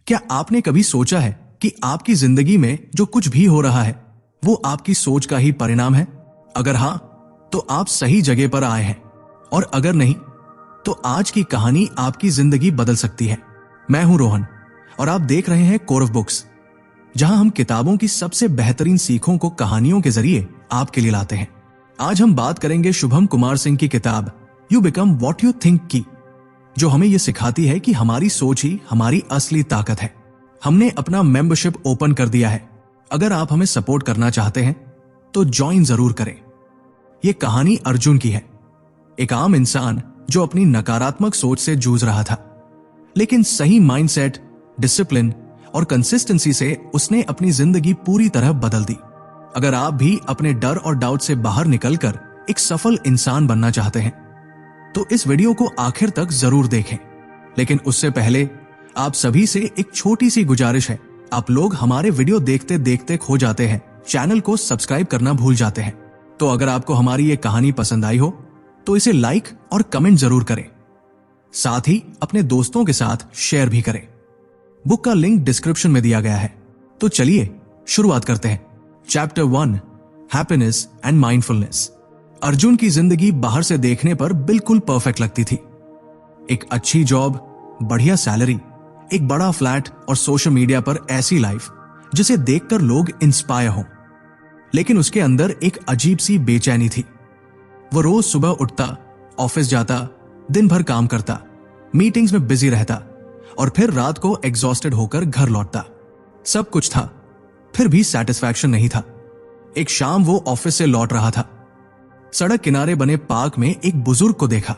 क्या आपने कभी सोचा है कि आपकी जिंदगी में जो कुछ भी हो रहा है वो आपकी सोच का ही परिणाम है? अगर हां, तो आप सही जगह पर आए हैं, और अगर नहीं, तो आज की कहानी आपकी जिंदगी बदल सकती है। मैं हूं रोहन, और आप देख रहे हैं कौरव बुक्स, जहां हम किताबों की सबसे बेहतरीन सीखों को कहानियों के जरिए आपके लिए लाते हैं। आज हम बात करेंगे शुभम कुमार सिंह की किताब you become what you think की, जो हमें यह सिखाती है कि हमारी सोच ही हमारी असली ताकत है। हमने अपना मेंबरशिप ओपन कर दिया है। अगर आप हमें सपोर्ट करना चाहते हैं तो ज्वाइन जरूर करें। यह कहानी अर्जुन की है, एक आम इंसान जो अपनी नकारात्मक सोच से जूझ रहा था, लेकिन सही माइंडसेट, डिसिप्लिन और कंसिस्टेंसी से उसने अपनी जिंदगी पूरी तरह बदल दी। अगर आप भी अपने डर और डाउट से बाहर निकलकर एक सफल इंसान बनना चाहते हैं तो इस वीडियो को आखिर तक जरूर देखें। लेकिन उससे पहले आप सभी से एक छोटी सी गुजारिश है। आप लोग हमारे वीडियो देखते देखते खो जाते हैं, चैनल को सब्सक्राइब करना भूल जाते हैं। तो अगर आपको हमारी ये कहानी पसंद आई हो तो इसे लाइक और कमेंट जरूर करें, साथ ही अपने दोस्तों के साथ शेयर भी करें। बुक का लिंक डिस्क्रिप्शन में दिया गया है। तो चलिए शुरुआत करते हैं। Chapter 1, happiness and mindfulness. Arjun की जिंदगी बाहर से देखने पर बिल्कुल परफेक्ट लगती थी। एक अच्छी जॉब, बढ़िया सैलरी, एक बड़ा फ्लैट और सोशल मीडिया पर ऐसी लाइफ जिसे देखकर लोग इंस्पायर हों। लेकिन उसके अंदर एक अजीब सी बेचैनी थी। वो रोज सुबह उठता, ऑफिस जाता, दिन भर काम करता, मीटिंग्स में बिजी रहता और फिर रात को एग्जॉस्टेड होकर घर लौटता। सब कुछ था, फिर भी सेटिस्फैक्शन नहीं था। एक शाम वो ऑफिस से लौट रहा था। सड़क किनारे बने पार्क में एक बुजुर्ग को देखा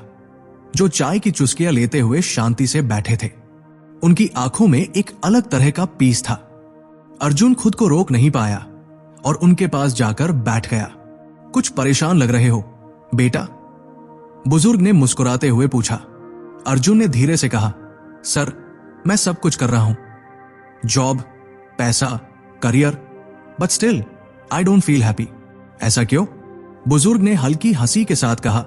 जो चाय की चुस्कियां लेते हुए शांति से बैठे थे। उनकी आंखों में एक अलग तरह का पीस था। अर्जुन खुद को रोक नहीं पाया और उनके पास जाकर बैठ गया। कुछ परेशान लग रहे हो बेटा? बुजुर्ग ने मुस्कुराते हुए पूछा। अर्जुन ने धीरे से कहा, सर, मैं सब कुछ कर रहा हूं, जॉब, पैसा, career, but still I don't feel happy. ऐसा क्यों? बुजुर्ग ने हल्की हंसी के साथ कहा,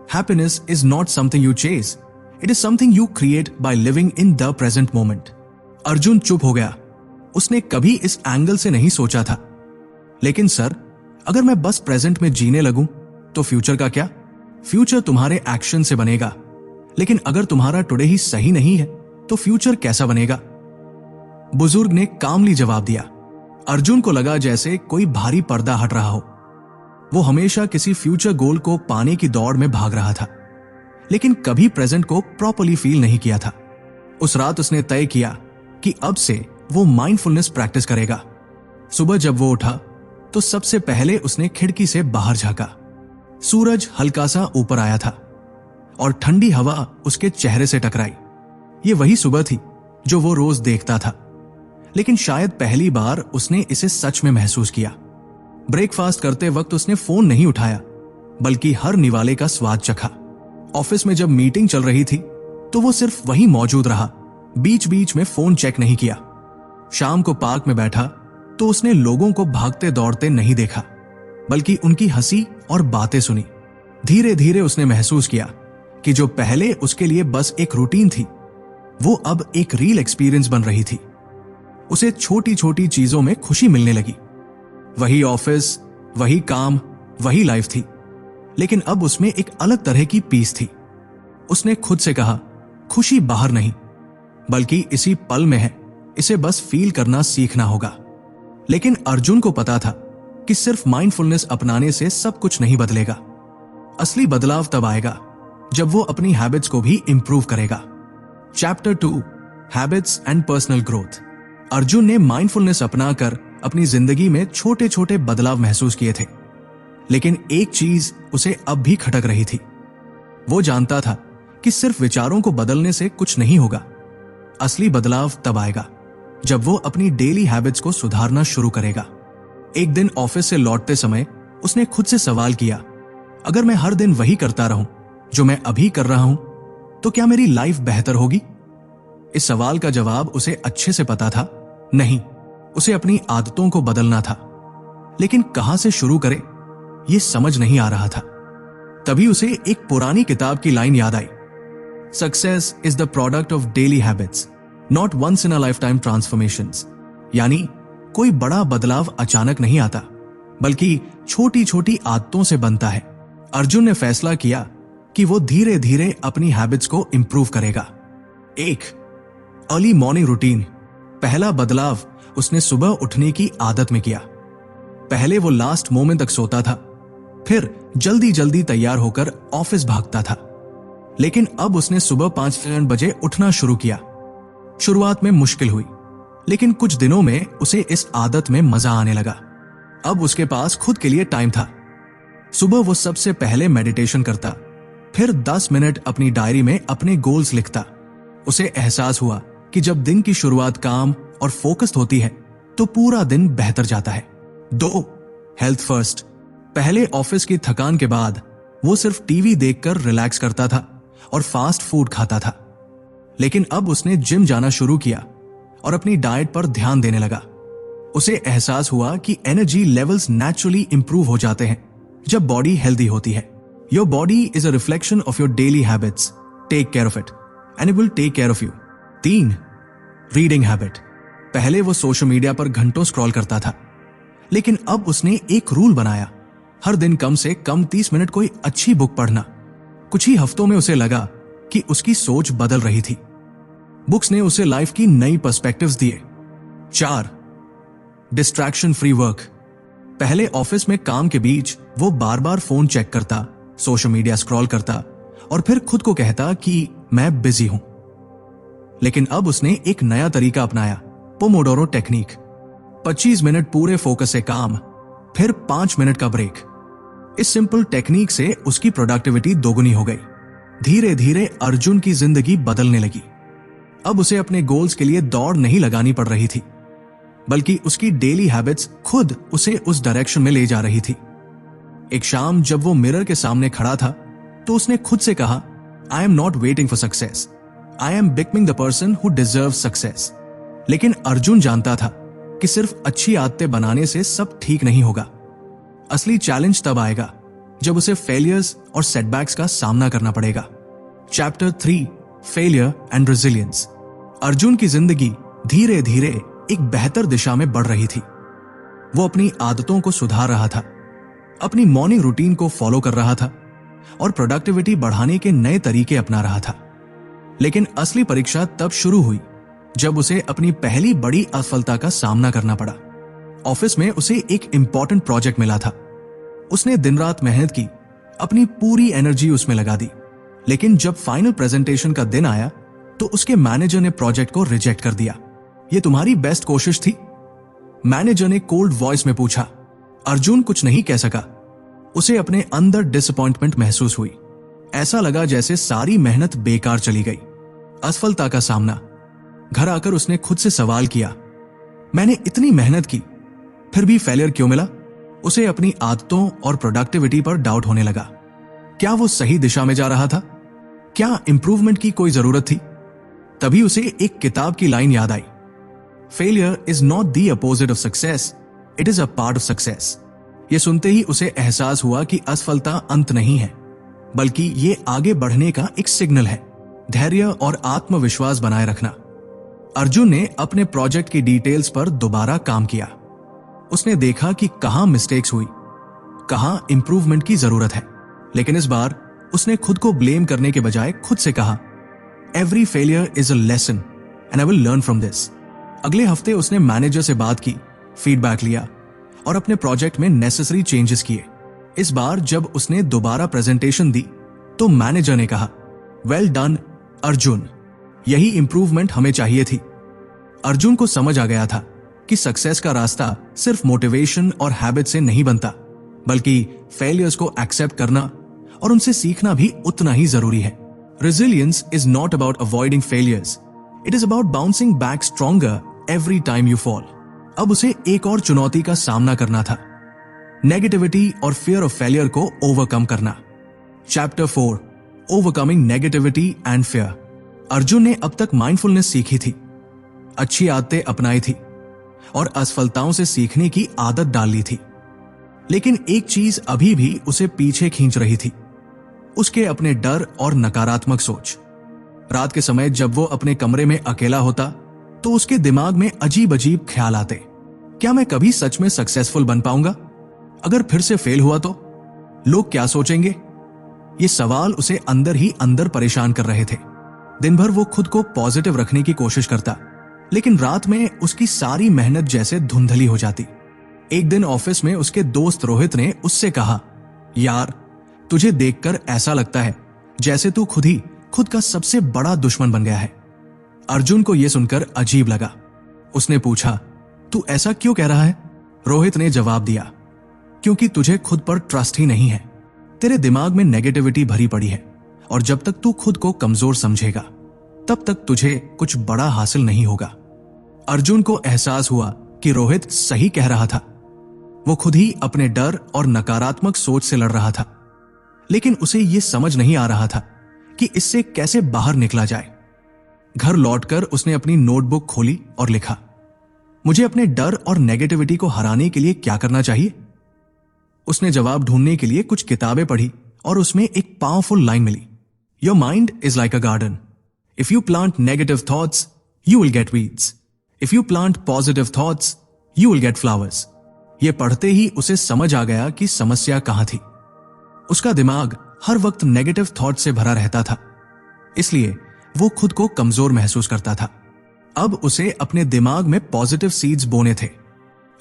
happiness is not something you chase, it is something you create by living in the present moment. Arjun चुप हो गया। उसने कभी इस एंगल से नहीं सोचा था। लेकिन सर, अगर मैं बस प्रेजेंट में जीने लगूं तो फ्यूचर का क्या? फ्यूचर तुम्हारे एक्शन से बनेगा, लेकिन अगर तुम्हारा टुडे ही सही नहीं है तो फ्यूचर कैसा बनेगा? बुजुर्ग ने कामली जवाब दिया। अर्जुन को लगा जैसे कोई भारी पर्दा हट रहा हो। वो हमेशा किसी फ्यूचर गोल को पाने की दौड़ में भाग रहा था, लेकिन कभी प्रेजेंट को प्रॉपर्ली फील नहीं किया था। उस रात उसने तय किया कि अब से वो माइंडफुलनेस प्रैक्टिस करेगा। सुबह जब वो उठा तो सबसे पहले उसने खिड़की से बाहर झांका। सूरज हल्का सा ऊपर आया था और ठंडी हवा उसके चेहरे से टकराई। ये वही सुबह थी जो वो रोज देखता था, लेकिन शायद पहली बार उसने इसे सच में महसूस किया। ब्रेकफास्ट करते वक्त उसने फोन नहीं उठाया, बल्कि हर निवाले का स्वाद चखा। ऑफिस में जब मीटिंग चल रही थी तो वो सिर्फ वहीं मौजूद रहा, बीच बीच में फोन चेक नहीं किया। शाम को पार्क में बैठा तो उसने लोगों को भागते दौड़ते नहीं देखा, बल्कि उनकी हंसी और बातें सुनी। धीरे धीरे उसने महसूस किया कि जो पहले उसके लिए बस एक रूटीन थी, वो अब एक रियल एक्सपीरियंस बन रही थी। उसे छोटी छोटी चीजों में खुशी मिलने लगी। वही ऑफिस, वही काम, वही लाइफ थी, लेकिन अब उसमें एक अलग तरह की पीस थी। उसने खुद से कहा, खुशी बाहर नहीं, बल्कि इसी पल में है, इसे बस फील करना सीखना होगा। लेकिन अर्जुन को पता था कि सिर्फ माइंडफुलनेस अपनाने से सब कुछ नहीं बदलेगा। असली बदलाव तब आएगा जब वो अपनी हैबिट्स को भी इंप्रूव करेगा। Chapter 2, habits and personal growth. Arjun ने माइंडफुलनेस अपनाकर अपनी जिंदगी में छोटे छोटे बदलाव महसूस किए थे, लेकिन एक चीज उसे अब भी खटक रही थी। वो जानता था कि सिर्फ विचारों को बदलने से कुछ नहीं होगा। असली बदलाव तब आएगा जब वो अपनी डेली हैबिट्स को सुधारना शुरू करेगा। एक दिन ऑफिस से लौटते समय उसने खुद से सवाल किया, अगर मैं हर दिन वही करता रहूं जो मैं अभी कर रहा हूं, तो क्या मेरी लाइफ बेहतर होगी? इस सवाल का जवाब उसे अच्छे से पता था, नहीं। उसे अपनी आदतों को बदलना था, लेकिन कहां से शुरू करे ये समझ नहीं आ रहा था। तभी उसे एक पुरानी किताब की लाइन याद आई, success is the product of daily habits, not once in a lifetime transformations, यानी कोई बड़ा बदलाव अचानक नहीं आता, बल्कि छोटी छोटी आदतों से बनता है। अर्जुन ने फैसला किया कि वो धीरे धीरे अपनी हैबिट्स को इंप्रूव करेगा। 1. Early morning routine. पहला बदलाव उसने सुबह उठने की आदत में किया। पहले वो लास्ट मोमेंट तक सोता था, फिर जल्दी जल्दी तैयार होकर ऑफिस भागता था। लेकिन अब उसने सुबह 5 बजे उठना शुरू किया। शुरुआत में मुश्किल हुई, लेकिन कुछ दिनों में उसे इस आदत में मजा आने लगा। अब उसके पास खुद के लिए टाइम था। सुबह वो सबसे पहले मेडिटेशन करता, फिर 10 मिनट अपनी डायरी में अपने गोल्स लिखता। उसे एहसास हुआ कि जब दिन की शुरुआत काम और फोकस्ड होती है तो पूरा दिन बेहतर जाता है। 2. Health first. पहले ऑफिस की थकान के बाद वो सिर्फ टीवी देखकर रिलैक्स करता था और फास्ट फूड खाता था। लेकिन अब उसने जिम जाना शुरू किया और अपनी डाइट पर ध्यान देने लगा। उसे एहसास हुआ कि एनर्जी लेवल्स नेचुरली इंप्रूव हो जाते हैं जब बॉडी हेल्दी होती है। Your body is a reflection of your daily habits. Take care of it and it will take care of you. 3. Reading habit. पहले वो सोशल मीडिया पर घंटों स्क्रॉल करता था, लेकिन अब उसने एक रूल बनाया, हर दिन कम से कम 30 मिनट कोई अच्छी बुक पढ़ना। कुछ ही हफ्तों में उसे लगा कि उसकी सोच बदल रही थी। बुक्स ने उसे लाइफ की नई पर्सपेक्टिव्स दिए। 4. Distraction free work. पहले ऑफिस में काम के बीच वो बार बार फोन चेक करता, सोशल मीडिया स्क्रॉल करता और फिर खुद को कहता कि मैं बिजी हूं। लेकिन अब उसने एक नया तरीका अपनाया, पोमोडोरो टेक्निक। 25 मिनट पूरे फोकस से काम, फिर 5 मिनट का ब्रेक। इस सिंपल टेक्निक से उसकी प्रोडक्टिविटी दोगुनी हो गई। धीरे धीरे अर्जुन की जिंदगी बदलने लगी। अब उसे अपने गोल्स के लिए दौड़ नहीं लगानी पड़ रही थी, बल्कि उसकी डेली हैबिट्स खुद उसे उस डायरेक्शन में ले जा रही थी। एक शाम जब वो मिरर के सामने खड़ा था तो उसने खुद से कहा, I am not waiting for success, I am becoming the person who deserve success. लेकिन अर्जुन जानता था कि सिर्फ अच्छी आदतें बनाने से सब ठीक नहीं होगा। असली चैलेंज तब आएगा जब उसे फेलियर्स और सेटबैक्स का सामना करना पड़ेगा। Chapter 3, failure and resilience. Arjun की जिंदगी धीरे धीरे एक बेहतर दिशा में बढ़ रही थी। वो अपनी आदतों को सुधार रहा था, अपनी मॉर्निंग रूटीन को फॉलो कर रहा था और प्रोडक्टिविटी बढ़ाने के नए तरीके अपना रहा था। लेकिन असली परीक्षा तब शुरू हुई जब उसे अपनी पहली बड़ी असफलता का सामना करना पड़ा। ऑफिस में उसे एक इंपॉर्टेंट प्रोजेक्ट मिला था। उसने दिन रात मेहनत की, अपनी पूरी एनर्जी उसमें लगा दी। लेकिन जब फाइनल प्रेजेंटेशन का दिन आया तो उसके मैनेजर ने प्रोजेक्ट को रिजेक्ट कर दिया। ये तुम्हारी बेस्ट कोशिश थी? मैनेजर ने कोल्ड वॉइस में पूछा। अर्जुन कुछ नहीं कह सका। उसे अपने अंदर डिसअपॉइंटमेंट महसूस हुई। ऐसा लगा जैसे सारी मेहनत बेकार चली गई। असफलता का सामना। घर आकर उसने खुद से सवाल किया, मैंने इतनी मेहनत की फिर भी फेलियर क्यों मिला? उसे अपनी आदतों और प्रोडक्टिविटी पर डाउट होने लगा। क्या वो सही दिशा में जा रहा था? क्या इंप्रूवमेंट की कोई जरूरत थी? तभी उसे एक किताब की लाइन याद आई, failure is not the opposite of success, it is a part of success. ये सुनते ही उसे एहसास हुआ कि असफलता अंत नहीं है, बल्कि ये आगे बढ़ने का एक सिग्नल है। धैर्य और आत्मविश्वास बनाए रखना। अर्जुन ने अपने प्रोजेक्ट की डिटेल्स पर दोबारा काम किया। उसने देखा कि कहां मिस्टेक्स हुई, कहां इंप्रूवमेंट की जरूरत है। लेकिन इस बार उसने खुद को ब्लेम करने के बजाय खुद से कहा, every failure is a lesson and I will learn from this. अगले हफ्ते उसने मैनेजर से बात की, फीडबैक लिया और अपने प्रोजेक्ट में नेसेसरी चेंजेस किए। इस बार जब उसने दोबारा प्रेजेंटेशन दी तो मैनेजर ने कहा, वेल डन अर्जुन, यही इंप्रूवमेंट हमें चाहिए थी। अर्जुन को समझ आ गया था कि सक्सेस का रास्ता सिर्फ मोटिवेशन और हैबिट से नहीं बनता, बल्कि फेलियर्स को एक्सेप्ट करना और उनसे सीखना भी उतना ही जरूरी है। Resilience is not about avoiding failures, it is about bouncing back stronger every time you fall. अब उसे एक और चुनौती का सामना करना था, नेगेटिविटी और फियर ऑफ फेलियर को ओवरकम करना। Chapter 4, overcoming negativity and fear. Arjun ने अब तक माइंडफुलनेस सीखी थी, अच्छी आदतें अपनाई थी और असफलताओं से सीखने की आदत डाल ली थी। लेकिन एक चीज अभी भी उसे पीछे खींच रही थी, उसके अपने डर और नकारात्मक सोच। रात के समय जब वो अपने कमरे में अकेला होता तो उसके दिमाग में अजीब अजीब ख्याल आते। क्या मैं कभी सच में सक्सेसफुल बन पाऊंगा? अगर फिर से फेल हुआ तो लोग क्या सोचेंगे? ये सवाल उसे अंदर ही अंदर परेशान कर रहे थे। दिन भर वो खुद को पॉजिटिव रखने की कोशिश करता, लेकिन रात में उसकी सारी मेहनत जैसे धुंधली हो जाती। एक दिन ऑफिस में उसके दोस्त रोहित ने उससे कहा, यार तुझे देखकर ऐसा लगता है जैसे तू खुद का सबसे बड़ा दुश्मन बन गया है। अर्जुन को यह सुनकर अजीब लगा। उसने पूछा, तू ऐसा क्यों कह रहा है? रोहित ने जवाब दिया, क्योंकि तुझे खुद पर ट्रस्ट ही नहीं है। तेरे दिमाग में नेगेटिविटी भरी पड़ी है और जब तक तू खुद को कमजोर समझेगा तब तक तुझे कुछ बड़ा हासिल नहीं होगा। अर्जुन को एहसास हुआ कि रोहित सही कह रहा था। वो खुद ही अपने डर और नकारात्मक सोच से लड़ रहा था, लेकिन उसे यह समझ नहीं आ रहा था कि इससे कैसे बाहर निकला जाए। घर लौटकर उसने अपनी नोटबुक खोली और लिखा, मुझे अपने डर और नेगेटिविटी को हराने के लिए क्या करना चाहिए? उसने जवाब ढूंढने के लिए कुछ किताबें पढ़ी और उसमें एक पावरफुल लाइन मिली, your mind is like a garden, if you plant negative thoughts you will get weeds, if you plant positive thoughts you will get flowers. यह पढ़ते ही उसे समझ आ गया कि समस्या कहां थी। उसका दिमाग हर वक्त नेगेटिव थॉट से भरा रहता था, इसलिए वो खुद को कमजोर महसूस करता था। अब उसे अपने दिमाग में पॉजिटिव सीड्स बोने थे।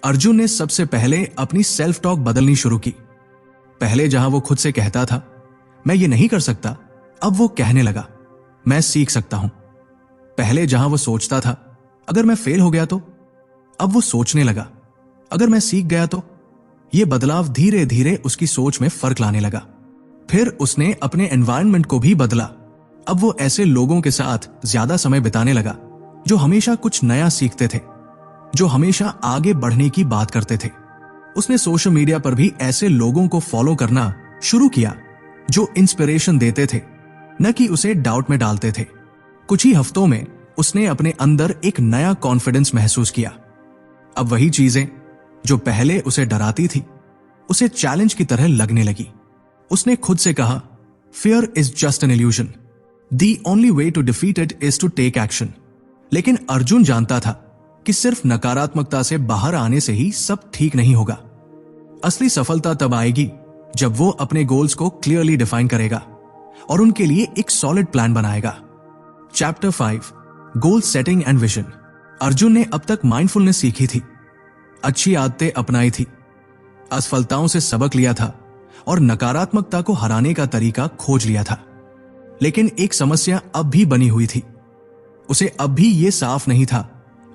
अर्जुन ने सबसे पहले अपनी सेल्फ टॉक बदलनी शुरू की। पहले जहां वो खुद से कहता था, मैं ये नहीं कर सकता, अब वो कहने लगा, मैं सीख सकता हूं। पहले जहां वो सोचता था, अगर मैं फेल हो गया तो, अब वो सोचने लगा, अगर मैं सीख गया तो। यह बदलाव धीरे धीरे उसकी सोच में फर्क लाने लगा। फिर उसने अपने एनवायरनमेंट को भी बदला। अब वो ऐसे लोगों के साथ ज्यादा समय बिताने लगा जो हमेशा कुछ नया सीखते थे, जो हमेशा आगे बढ़ने की बात करते थे। उसने सोशल मीडिया पर भी ऐसे लोगों को फॉलो करना शुरू किया जो इंस्पिरेशन देते थे, न कि उसे डाउट में डालते थे। कुछ ही हफ्तों में उसने अपने अंदर एक नया कॉन्फिडेंस महसूस किया। अब वही चीजें जो पहले उसे डराती थी उसे चैलेंज की तरह लगने लगी। उसने खुद से कहा, fear is just an illusion, the only way to defeat it is to take action. लेकिन अर्जुन जानता था कि सिर्फ नकारात्मकता से बाहर आने से ही सब ठीक नहीं होगा। असली सफलता तब आएगी जब वो अपने गोल्स को क्लियरली डिफाइन करेगा और उनके लिए एक सॉलिड प्लान बनाएगा। Chapter 5, goal setting and vision. Arjun ने अब तक माइंडफुलनेस सीखी थी, अच्छी आदतें अपनाई थी, असफलताओं से सबक लिया था और नकारात्मकता को हराने का तरीका खोज लिया था। लेकिन एक समस्या अब भी बनी हुई थी। उसे अब भी यह साफ नहीं था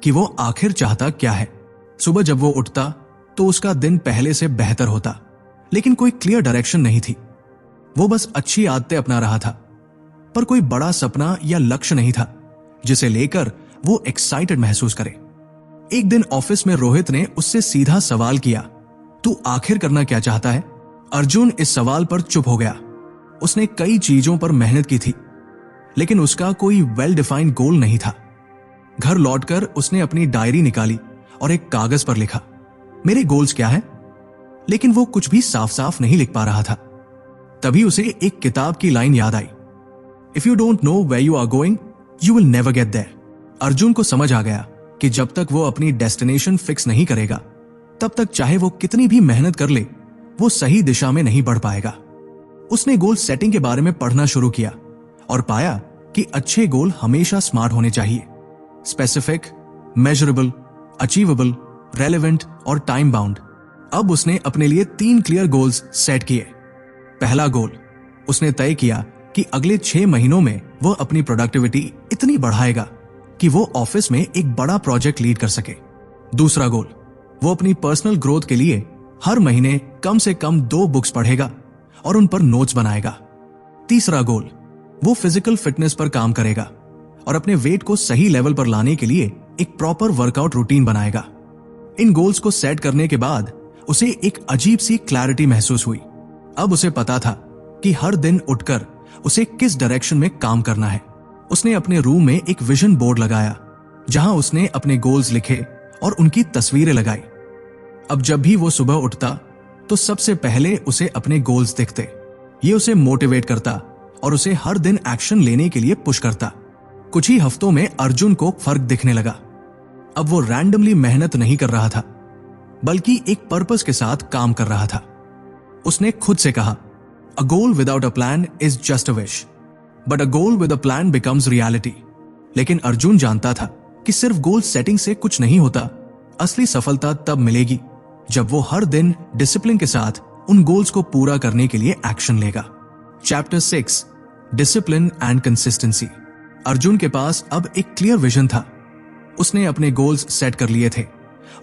कि वो आखिर चाहता क्या है। सुबह जब वो उठता तो उसका दिन पहले से बेहतर होता, लेकिन कोई क्लियर डायरेक्शन नहीं थी। वो बस अच्छी आदतें अपना रहा था, पर कोई बड़ा सपना या लक्ष्य नहीं था जिसे लेकर वो एक्साइटेड महसूस करे। एक दिन ऑफिस में रोहित ने उससे सीधा सवाल किया, तू आखिर करना क्या चाहता है? अर्जुन इस सवाल पर चुप हो गया। उसने कई चीजों पर मेहनत की थी, लेकिन उसका कोई वेल डिफाइंड गोल नहीं था। घर लौटकर उसने अपनी डायरी निकाली और एक कागज पर लिखा, मेरे गोल्स क्या हैं? लेकिन वो कुछ भी साफ साफ नहीं लिख पा रहा था। तभी उसे एक किताब की लाइन याद आई, if you don't know where you are going you will never get there. Arjun को समझ आ गया कि जब तक वो अपनी डेस्टिनेशन फिक्स नहीं करेगा तब तक चाहे वो कितनी भी मेहनत कर ले वो सही दिशा में नहीं बढ़ पाएगा। उसने गोल सेटिंग के बारे में पढ़ना शुरू किया और पाया कि अच्छे गोल हमेशा स्मार्ट होने चाहिए, स्पेसिफिक, मेजरेबल, अचीवेबल, रेलेवेंट और टाइम बाउंड। अब उसने अपने लिए 3 क्लियर गोल्स सेट किए। पहला गोल, उसने तय किया कि अगले 6 महीनों में वो अपनी प्रोडक्टिविटी इतनी बढ़ाएगा कि वो ऑफिस में एक बड़ा प्रोजेक्ट लीड कर सके। दूसरा गोल, वो अपनी पर्सनल ग्रोथ के लिए हर महीने कम से कम 2 बुक्स पढ़ेगा और उन पर नोट्स बनाएगा। तीसरा गोल, वो फिजिकल फिटनेस पर काम करेगा और अपने वेट को सही लेवल पर लाने के लिए एक प्रॉपर वर्कआउट रूटीन बनाएगा। इन गोल्स को सेट करने के बाद उसे एक अजीब सी क्लैरिटी महसूस हुई। अब उसे पता था कि हर दिन उठकर उसे किस डायरेक्शन में काम करना है। उसने अपने रूम में एक विजन बोर्ड लगाया जहां उसने अपने गोल्स लिखे और उनकी तस्वीरें लगाई। अब जब भी वो सुबह उठता तो सबसे पहले उसे अपने गोल्स दिखते। ये उसे मोटिवेट करता और उसे हर दिन एक्शन लेने के लिए पुश करता। कुछ ही हफ्तों में अर्जुन को फर्क दिखने लगा। अब वो रैंडमली मेहनत नहीं कर रहा था, बल्कि एक पर्पस के साथ काम कर रहा था। उसने खुद से कहा, a goal without a plan is just a wish, but a goal with a plan becomes reality. लेकिन अर्जुन जानता था कि सिर्फ गोल सेटिंग से कुछ नहीं होता। असली सफलता तब मिलेगी जब वो हर दिन डिसिप्लिन के साथ उन गोल्स को पूरा करने के लिए एक्शन लेगा। Chapter 6, discipline and consistency. Arjun के पास अब एक क्लियर विजन था। उसने अपने गोल्स सेट कर लिए थे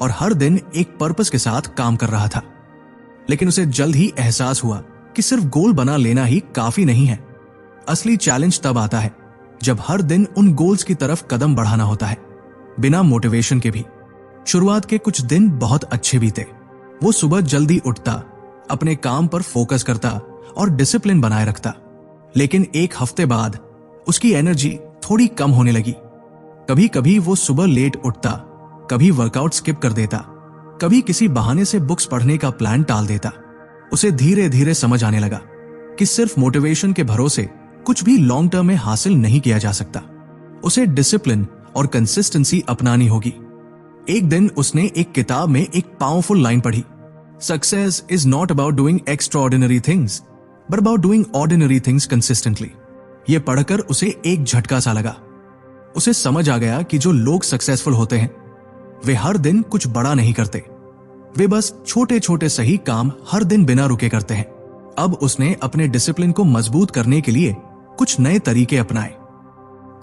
और हर दिन एक पर्पस के साथ काम कर रहा था। लेकिन उसे जल्द ही एहसास हुआ कि सिर्फ गोल बना लेना ही काफी नहीं है। असली चैलेंज तब आता है जब हर दिन उन गोल्स की तरफ कदम बढ़ाना होता है, बिना मोटिवेशन के भी। शुरुआत के कुछ दिन बहुत अच्छे बीते। वो सुबह जल्दी उठता, अपने काम पर फोकस करता और डिसिप्लिन बनाए रखता। लेकिन एक हफ्ते बाद उसकी एनर्जी थोड़ी कम होने लगी। कभी कभी वो सुबह लेट उठता, कभी वर्कआउट स्किप कर देता, कभी किसी बहाने से बुक्स पढ़ने का प्लान टाल देता। उसे धीरे धीरे समझ आने लगा कि सिर्फ मोटिवेशन के भरोसे कुछ भी लॉन्ग टर्म में हासिल नहीं किया जा सकता। उसे डिसिप्लिन और कंसिस्टेंसी अपनानी होगी। एक दिन उसने एक किताब में एक पावरफुल लाइन पढ़ी, success is not about doing extraordinary things but about doing ordinary things consistently. यह पढ़कर उसे एक झटका सा लगा। उसे समझ आ गया कि जो लोग सक्सेसफुल होते हैं वे हर दिन कुछ बड़ा नहीं करते, वे बस छोटे छोटे सही काम हर दिन बिना रुके करते हैं। अब उसने अपने डिसिप्लिन को मजबूत करने के लिए कुछ नए तरीके अपनाए।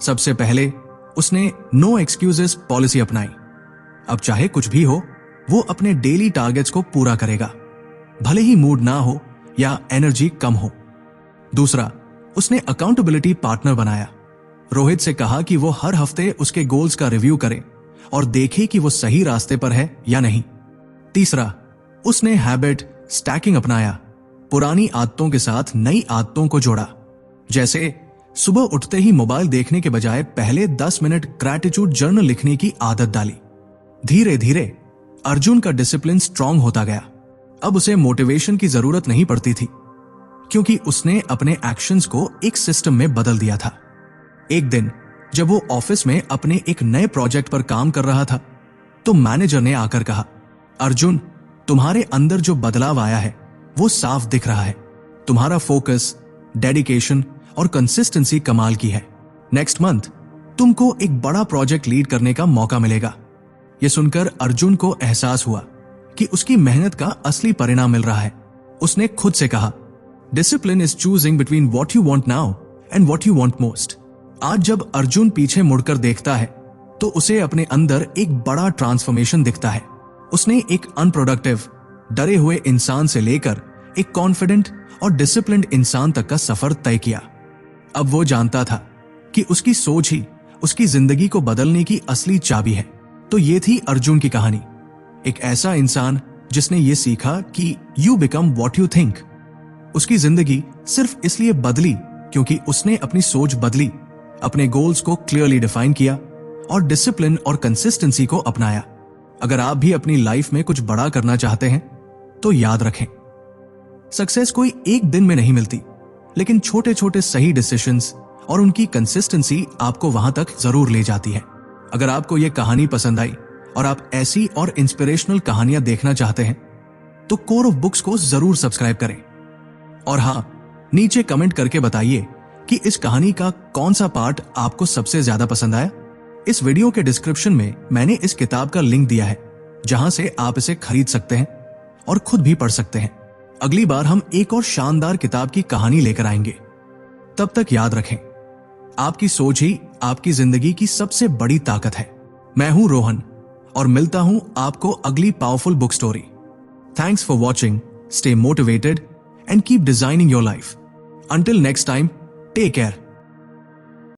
सबसे पहले उसने नो एक्सक्यूजेस पॉलिसी अपनाई। अब चाहे कुछ भी हो, वो अपने डेली टारगेट्स को पूरा करेगा, भले ही मूड ना हो या एनर्जी कम हो। दूसरा, उसने अकाउंटेबिलिटी पार्टनर बनाया। रोहित से कहा कि वो हर हफ्ते उसके गोल्स का रिव्यू करे और देखे कि वो सही रास्ते पर है या नहीं। तीसरा, उसने हैबिट स्टैकिंग अपनाया। पुरानी आदतों के साथ नई आदतों को जोड़ा। जैसे सुबह उठते ही मोबाइल देखने के बजाय पहले 10 मिनट ग्रैटिट्यूड जर्नल लिखने की आदत डाली। धीरे धीरे अर्जुन का डिसिप्लिन स्ट्रांग होता गया। अब उसे मोटिवेशन की जरूरत नहीं पड़ती थी, क्योंकि उसने अपने एक्शंस को एक सिस्टम में बदल दिया था। एक दिन जब वो ऑफिस में अपने एक नए प्रोजेक्ट पर काम कर रहा था, तो मैनेजर ने आकर कहा, अर्जुन, तुम्हारे अंदर जो बदलाव आया है वो साफ दिख रहा है। तुम्हारा फोकस, डेडिकेशन और कंसिस्टेंसी कमाल की है। नेक्स्ट मंथ तुमको एक बड़ा प्रोजेक्ट लीड करने का मौका मिलेगा। यह सुनकर अर्जुन को एहसास हुआ कि उसकी मेहनत का असली परिणाम मिल रहा है। उसने खुद से कहा, discipline is choosing between what you want now and what you want most. आज जब अर्जुन पीछे मुड़कर देखता है तो उसे अपने अंदर एक बड़ा ट्रांसफॉर्मेशन दिखता है। उसने एक अनप्रोडक्टिव, डरे हुए इंसान से लेकर एक कॉन्फिडेंट और डिसिप्लिन्ड इंसान तक का सफर तय किया। अब वो जानता था कि उसकी सोच ही उसकी जिंदगी को बदलने की असली चाबी है। तो ये थी अर्जुन की कहानी, एक ऐसा इंसान जिसने ये सीखा कि you become what you think. उसकी जिंदगी सिर्फ इसलिए बदली क्योंकि उसने अपनी सोच बदली, अपने गोल्स को क्लियरली डिफाइन किया और डिसिप्लिन और कंसिस्टेंसी को अपनाया। अगर आप भी अपनी लाइफ में कुछ बड़ा करना चाहते हैं तो याद रखें, सक्सेस कोई एक दिन में नहीं मिलती, लेकिन छोटे छोटे सही डिसीजंस और उनकी कंसिस्टेंसी आपको वहां तक जरूर ले जाती है। अगर आपको यह कहानी पसंद आई और आप ऐसी और इंस्पिरेशनल कहानियां देखना चाहते हैं तो कोर ऑफ बुक्स को जरूर सब्सक्राइब करें। और हां, नीचे कमेंट करके बताइए कि इस कहानी का कौन सा पार्ट आपको सबसे ज्यादा पसंद आया। इस वीडियो के डिस्क्रिप्शन में मैंने इस किताब का लिंक दिया है, जहां से आप इसे खरीद सकते हैं और खुद भी पढ़ सकते हैं। अगली बार हम एक और शानदार किताब की कहानी लेकर आएंगे। तब तक याद रखें, आपकी सोच ही आपकी जिंदगी की सबसे बड़ी ताकत है। मैं हूं रोहन और मिलता हूं आपको अगली powerful book story. Thanks for watching, stay motivated and keep designing your life. Until next time, take care.